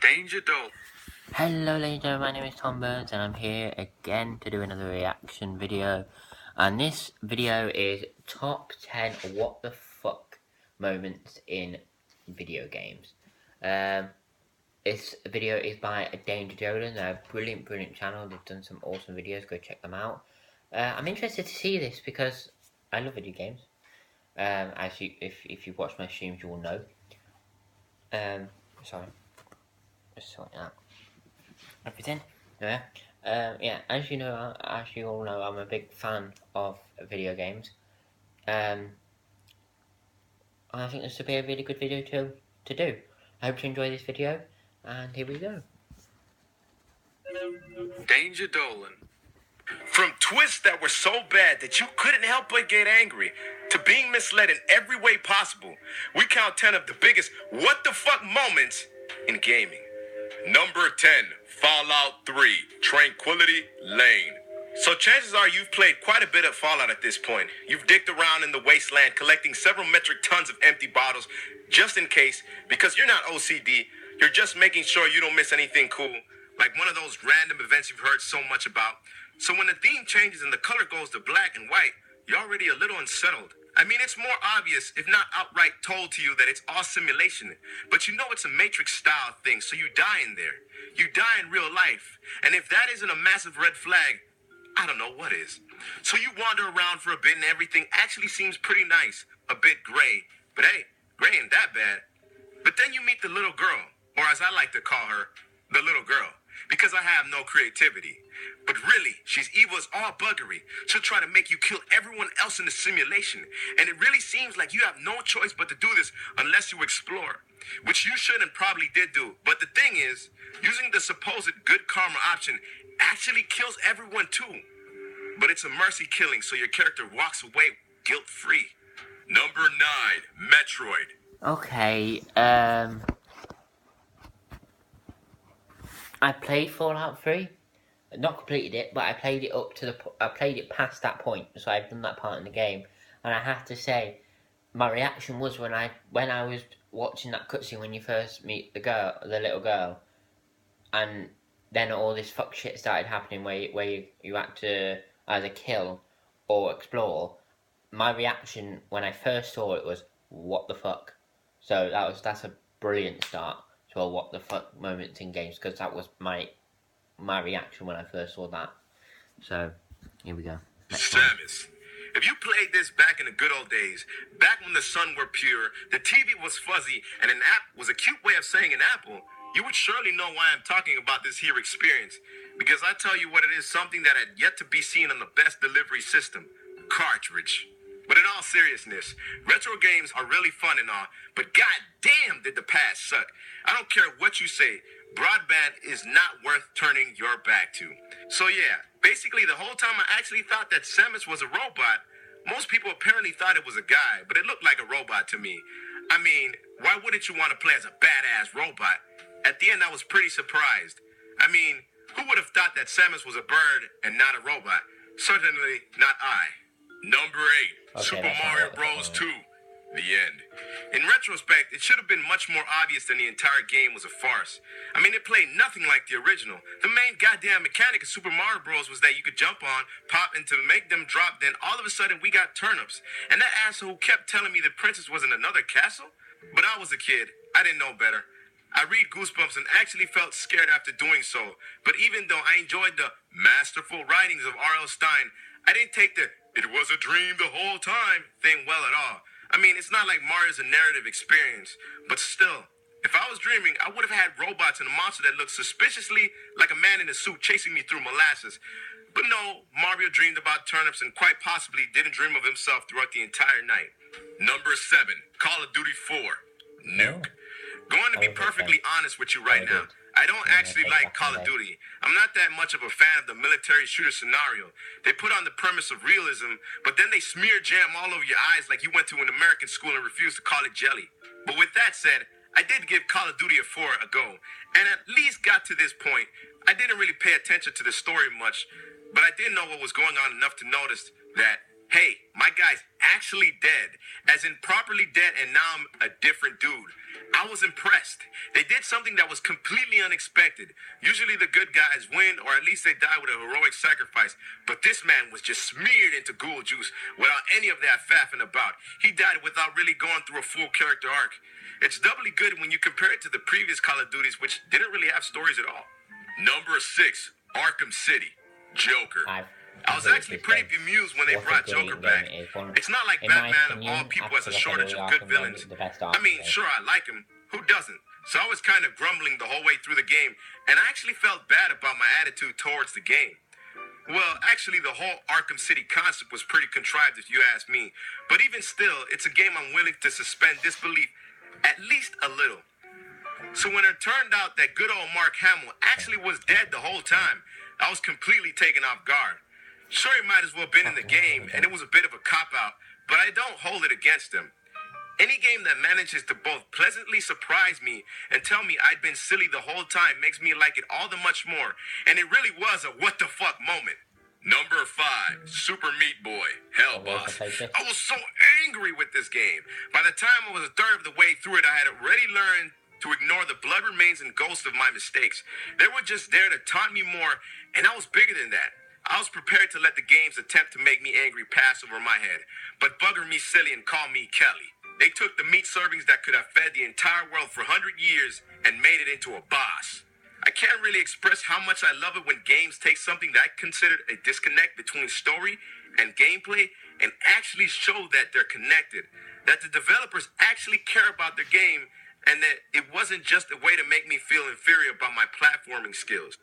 Danger Dole. Hello ladies and gentlemen, my name is Tom Burns and I'm here again to do another reaction video. And this video is top 10 what the fuck moments in video games. This video is by Danger Jolan. They're a brilliant channel. They've done some awesome videos, go check them out. I'm interested to see this because I love video games. As you, if you've watched my streams, you will know. Sorry, just sorting out everything. Yeah. As you know, as you all know, I'm a big fan of video games. I think this will be a really good video to do. I hope you enjoy this video, and here we go. Danger Dolan. From twists that were so bad that you couldn't help but get angry, to being misled in every way possible, we count 10 of the biggest what the fuck moments in gaming. Number 10, Fallout 3, Tranquility Lane. So chances are you've played quite a bit of Fallout at this point. You've digged around in the wasteland collecting several metric tons of empty bottles just in case, because you're not OCD, you're just making sure you don't miss anything cool, like one of those random events you've heard so much about. So when the theme changes and the color goes to black and white, you're already a little unsettled. I mean, it's more obvious, if not outright told to you, that it's all simulation. But you know it's a Matrix-style thing, so you die in there. You die in real life. And if that isn't a massive red flag, I don't know what is. So you wander around for a bit and everything actually seems pretty nice. A bit gray. But hey, gray ain't that bad. But then you meet the little girl, or as I like to call her, the little girl. Because I have no creativity. But really, she's evil as all buggery. She'll try to make you kill everyone else in the simulation. And it really seems like you have no choice but to do this unless you explore. Which you should and probably did do. But the thing is, using the supposed good karma option actually kills everyone too. But it's a mercy killing, so your character walks away guilt-free. Number 9, Metroid. Okay, I played Fallout 3. Not completed it, but I played it up to I played it past that point, so I've done that part in the game. And I have to say, my reaction was when I was watching that cutscene when you first meet the little girl, and then all this fuck shit started happening where you had to either kill or explore. My reaction when I first saw it was, what the fuck? So that's a brilliant start to a what the fuck moments in games, because that was my reaction when I first saw that. So here we go. Samus. If you played this back in the good old days, back when the sun were pure, the TV was fuzzy, and an app was a cute way of saying an apple, you would surely know why I'm talking about this here experience. Because I tell you what, it is something that had yet to be seen on the best delivery system, cartridge. But in all seriousness, retro games are really fun and all, but goddamn did the past suck. I don't care what you say, broadband is not worth turning your back to. So yeah, basically the whole time I actually thought that Samus was a robot. Most people apparently thought it was a guy, but it looked like a robot to me. I mean, why wouldn't you want to play as a badass robot? At the end, I was pretty surprised. I mean, who would have thought that Samus was a bird and not a robot? Certainly not I. Number 8, Super Mario Bros. 2. The end. In retrospect, it should have been much more obvious than the entire game was a farce. I mean, it played nothing like the original. The main goddamn mechanic of Super Mario Bros. Was that you could jump on, pop, and to make them drop, then all of a sudden we got turnips. And that asshole kept telling me the princess was in another castle? But I was a kid. I didn't know better. I read Goosebumps and actually felt scared after doing so. But even though I enjoyed the masterful writings of R.L. Stine, I didn't take the "it was a dream the whole time" thing well at all. I mean, it's not like Mario's a narrative experience, but still, if I was dreaming, I would have had robots and a monster that looked suspiciously like a man in a suit chasing me through molasses. But no, Mario dreamed about turnips and quite possibly didn't dream of himself throughout the entire night. Number 7, Call of Duty 4, Nuke. Going to be perfectly honest with you right now, I don't actually like Call of Duty. I'm not that much of a fan of the military shooter scenario. They put on the premise of realism, but then they smear jam all over your eyes like you went to an American school and refused to call it jelly. But with that said, I did give Call of Duty a 4 a go, and at least got to this point. I didn't really pay attention to the story much, but I did know what was going on enough to notice that Hey, my guy's actually dead, as in properly dead, and now I'm a different dude. I was impressed. They did something that was completely unexpected. Usually the good guys win, or at least they die with a heroic sacrifice, but this man was just smeared into ghoul juice without any of that faffing about. He died without really going through a full character arc. It's doubly good when you compare it to the previous Call of Duties, which didn't really have stories at all. Number 6, Arkham City, Joker. I was actually pretty bemused when they brought Joker back. It's not like Batman of all people has a shortage of good villains. I mean, sure, I like him. Who doesn't? So I was kind of grumbling the whole way through the game, and I actually felt bad about my attitude towards the game. Well, actually, the whole Arkham City concept was pretty contrived if you ask me. But even still, it's a game I'm willing to suspend disbelief at least a little. So when it turned out that good old Mark Hamill actually was dead the whole time, I was completely taken off guard. Sure, he might as well have been in the game, and it was a bit of a cop-out, but I don't hold it against him. Any game that manages to both pleasantly surprise me and tell me I'd been silly the whole time makes me like it all the much more, and it really was a what-the-fuck moment. Number 5, Super Meat Boy. Hell, boss. I was so angry with this game. By the time I was a third of the way through it, I had already learned to ignore the blood remains and ghosts of my mistakes. They were just there to taunt me more, and I was bigger than that. I was prepared to let the game's attempt to make me angry pass over my head, but bugger me silly and call me Kelly. They took the meat servings that could have fed the entire world for 100 years and made it into a boss. I can't really express how much I love it when games take something that I considered a disconnect between story and gameplay and actually show that they're connected, that the developers actually care about their game, and that it wasn't just a way to make me feel inferior about my platforming skills.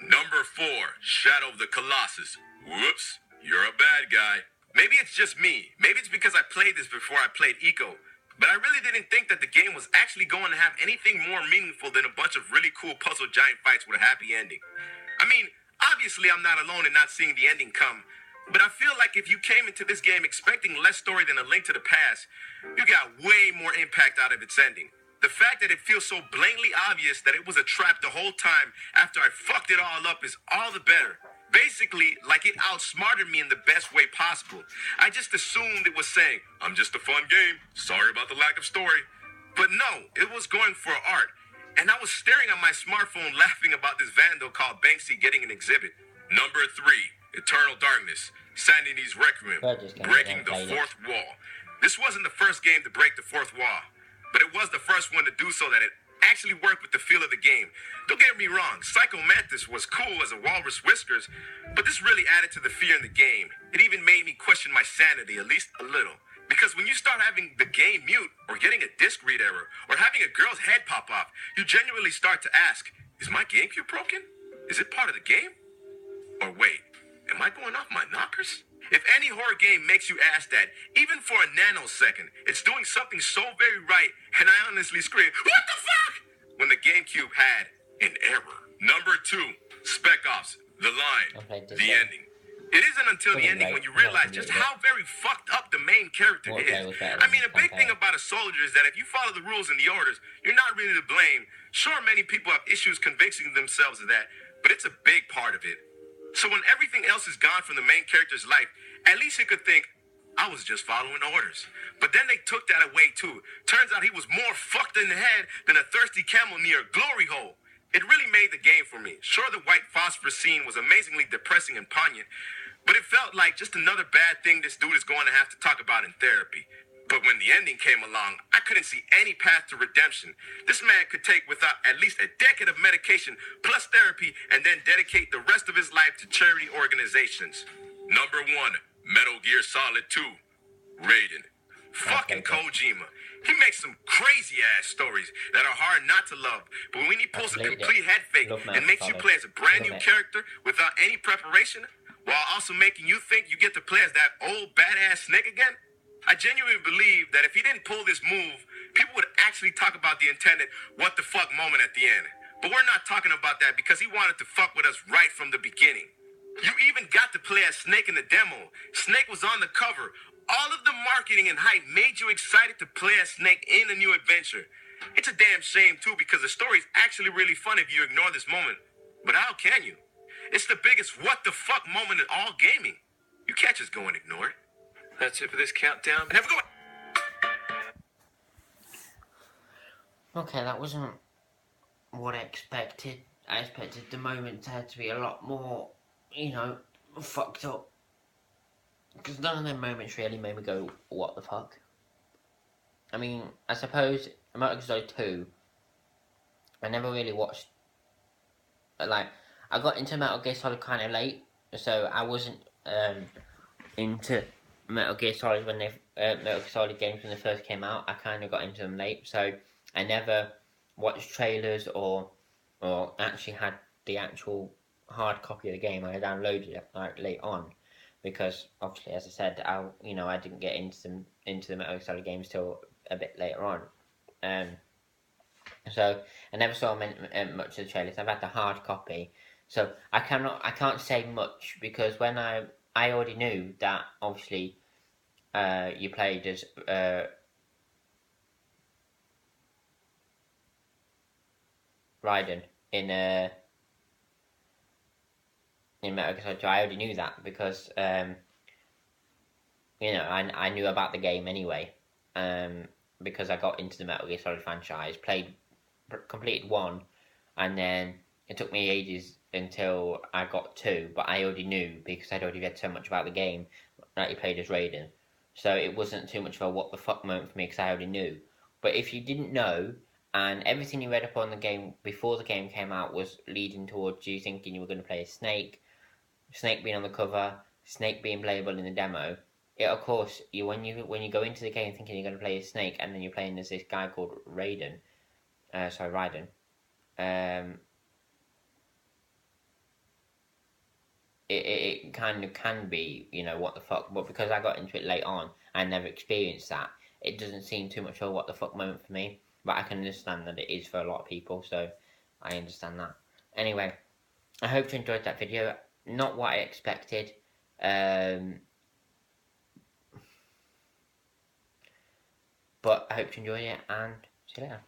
Number 4, Shadow of the Colossus. Whoops, you're a bad guy. Maybe it's just me. Maybe it's because I played this before I played Eco. But I really didn't think that the game was actually going to have anything more meaningful than a bunch of really cool puzzle giant fights with a happy ending. I mean, obviously I'm not alone in not seeing the ending come, but I feel like if you came into this game expecting less story than A Link to the Past, you got way more impact out of its ending. The fact that it feels so blatantly obvious that it was a trap the whole time after I fucked it all up is all the better. Basically, like it outsmarted me in the best way possible. I just assumed it was saying, I'm just a fun game, sorry about the lack of story. But no, it was going for art. And I was staring at my smartphone laughing about this vandal called Banksy getting an exhibit. Number 3, Eternal Darkness, Sanity's Requiem, breaking the fourth wall. This wasn't the first game to break the fourth wall, but it was the first one to do so that it actually worked with the feel of the game. Don't get me wrong, Psycho Mantis was cool as a walrus whiskers, but this really added to the fear in the game. It even made me question my sanity, at least a little. Because when you start having the game mute, or getting a disc read error, or having a girl's head pop off, you genuinely start to ask, is my GameCube broken? Is it part of the game? Or wait, am I going off my knockers? If any horror game makes you ask that, even for a nanosecond, it's doing something so very right, and I honestly scream, what the fuck? When the GameCube had an error. Number 2, Spec Ops, The Line, the ending. It isn't until the ending when you realize just how very fucked up the main character is. I mean, a big thing about a soldier is that if you follow the rules and the orders, you're not really to blame. Sure, many people have issues convincing themselves of that, but it's a big part of it. So when everything else is gone from the main character's life, at least he could think, I was just following orders. But then they took that away too. Turns out he was more fucked in the head than a thirsty camel near a glory hole. It really made the game for me. Sure, the white phosphorus scene was amazingly depressing and poignant, but it felt like just another bad thing this dude is going to have to talk about in therapy. But when the ending came along, I couldn't see any path to redemption. This man could take without at least a decade of medication plus therapy and then dedicate the rest of his life to charity organizations. Number 1, Metal Gear Solid 2, Raiden. Fucking Kojima. He makes some crazy-ass stories that are hard not to love, but when he pulls a complete head fake and makes you play as a brand new character without any preparation, while also making you think you get to play as that old badass Snake again, I genuinely believe that if he didn't pull this move, people would actually talk about the intended what the fuck moment at the end. But we're not talking about that because he wanted to fuck with us right from the beginning. You even got to play as Snake in the demo. Snake was on the cover. All of the marketing and hype made you excited to play as Snake in the new adventure. It's a damn shame too because the story is actually really fun if you ignore this moment. But how can you? It's the biggest what the fuck moment in all gaming. You can't just go and ignore it. That's it for this countdown. And have a good one. Okay, that wasn't what I expected. I expected the moment to be a lot more, fucked up. Because none of them moments really made me go, what the fuck? I mean, I suppose Metal Gear Solid 2, I never really watched, like, I got into Metal Gear Solid kind of late, so I wasn't into Metal Gear Solid when Metal Gear Solid games when they first came out. I kind of got into them late, so I never watched trailers or actually had the actual hard copy of the game. I downloaded it like late on because obviously, as I said, I didn't get into the Metal Gear Solid games till a bit later on. So I never saw much of the trailers. I've had the hard copy, so I can't say much because when I already knew that obviously you played as Raiden in Metal Gear Solid 2. I already knew that because I knew about the game anyway. Because I got into the Metal Gear Solid franchise, completed 1, and then it took me ages until I got 2, but I already knew because I'd already read so much about the game that he played as Raiden. So it wasn't too much of a what the fuck moment for me because I already knew. But if you didn't know, and everything you read up on the game before the game came out was leading towards you thinking you were going to play as Snake, Snake being on the cover, Snake being playable in the demo, of course, when you go into the game thinking you're going to play as Snake, and then you're playing as this guy called Raiden, it kind of can be, what the fuck. But because I got into it late on, I never experienced that. It doesn't seem too much of a what the fuck moment for me. But I can understand that it is for a lot of people, so I understand that. Anyway, I hope you enjoyed that video. Not what I expected. But I hope you enjoyed it, and see you later.